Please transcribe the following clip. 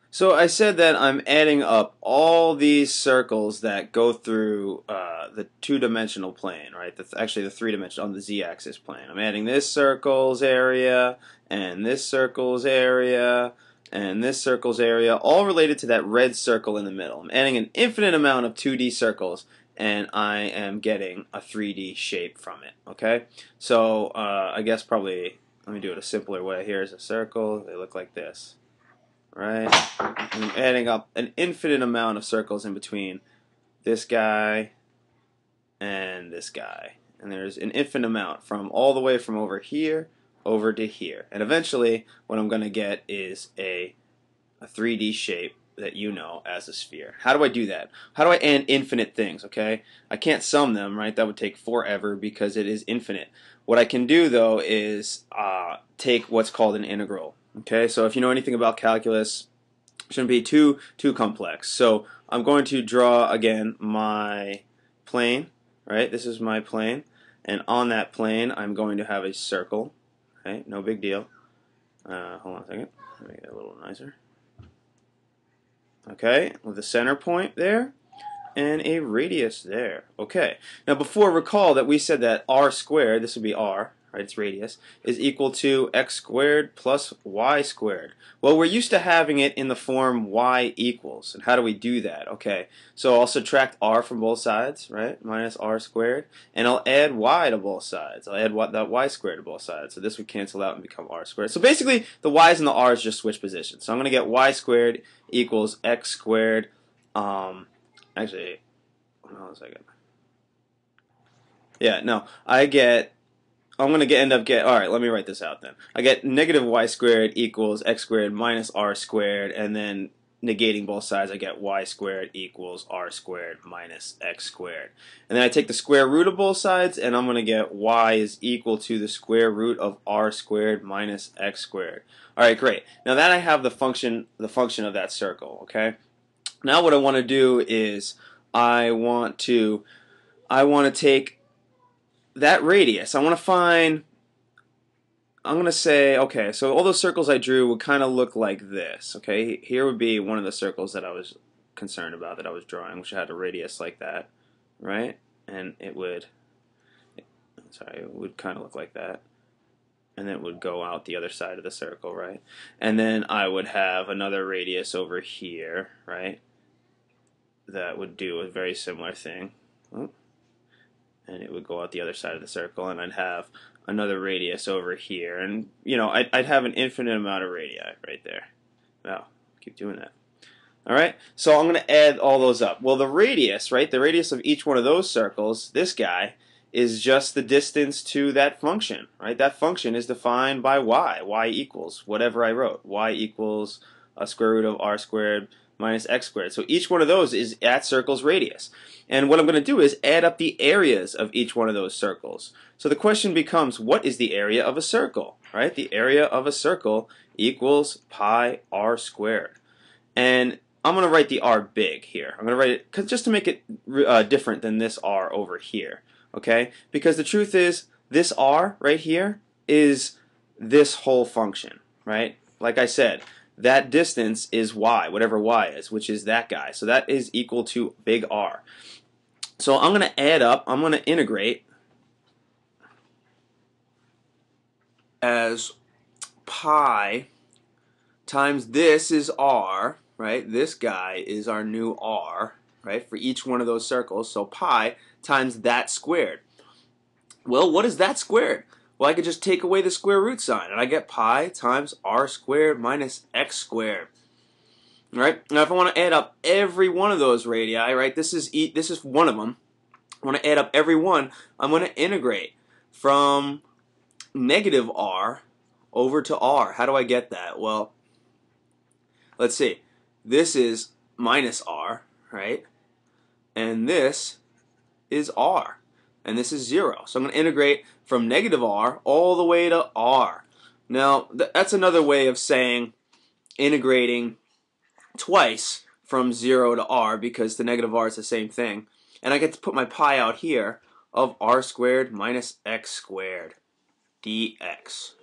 So I said that I'm adding up all these circles that go through the two-dimensional plane, right? Actually, the three-dimensional on the z-axis plane. I'm adding this circle's area and this circle's area and this circle's area, all related to that red circle in the middle. I'm adding an infinite amount of 2D circles, and I am getting a 3D shape from it. Okay, so I guess probably let me do it a simpler way. Here's a circle. They look like this. Right? And I'm adding up an infinite amount of circles in between this guy and this guy. And there's an infinite amount from all the way from over here over to here. And eventually what I'm going to get is a 3D shape that you know as a sphere. How do I do that? How do I add infinite things, okay? I can't sum them, right? That would take forever because it is infinite. What I can do, though, is take what's called an integral. Okay, so if you know anything about calculus, it shouldn't be too complex. So I'm going to draw, again, my plane, right? This is my plane. And on that plane, I'm going to have a circle. Okay, no big deal. Hold on a second. Let me get it a little nicer. Okay, with a center point there and a radius there. Okay, now before, recall that we said that r squared, this would be r, right, its radius, is equal to x squared plus y squared. Well, we're used to having it in the form y equals. And how do we do that? Okay, so I'll subtract r from both sides, right, minus r squared, and I'll add y to both sides. I'll add that y squared to both sides. So this would cancel out and become r squared. So basically, the y's and the r's just switch positions. So I'm going to get y squared equals x squared. Actually, hold on a second. Yeah, no, I'm going to end up get, alright, let me write this out then. I get negative y squared equals x squared minus r squared, and then negating both sides, I get y squared equals r squared minus x squared. And then I take the square root of both sides, and I'm going to get y is equal to the square root of r squared minus x squared. Alright, great. Now that I have the function of that circle, okay? Now what I want to do is I want to take that radius. I'm going to say, okay, so all those circles I drew would kind of look like this, okay? Here would be one of the circles that I was concerned about, that I was drawing, which had a radius like that, right? And it would kind of look like that. And then it would go out the other side of the circle, right? And then I would have another radius over here, right? That would do a very similar thing. Oh. And it would go out the other side of the circle, and I'd have another radius over here, and you know, I'd have an infinite amount of radii right there. Wow, keep doing that. Alright, so I'm going to add all those up. Well, the radius, right, the radius of each one of those circles, this guy, is just the distance to that function, right? That function is defined by y equals whatever I wrote. Y equals a square root of r squared minus x squared. So each one of those is that circle's radius. And what I'm going to do is add up the areas of each one of those circles. So the question becomes, what is the area of a circle, right? The area of a circle equals pi r squared. And I'm going to write the r big here. I'm going to write it just to make it different than this r over here, okay? Because the truth is, this r right here is this whole function, right? Like I said, that distance is y, whatever y is, which is that guy. So that is equal to big R. So I'm going to add up, I'm going to integrate as pi times this is r, right? This guy is our new r, right, for each one of those circles. So pi times that squared. Well, what is that squared? Well, I could just take away the square root sign, and I get pi times r squared minus x squared. All right? Now, if I want to add up every one of those radii, right, this is one of them. I want to add up every one. I'm going to integrate from negative r over to r. How do I get that? Well, let's see. This is minus r, right? And this is r. And this is 0. So I'm going to integrate from negative r all the way to r. Now, that's another way of saying integrating twice from 0 to r, because the negative r is the same thing. And I get to put my pi out here of r squared minus x squared dx.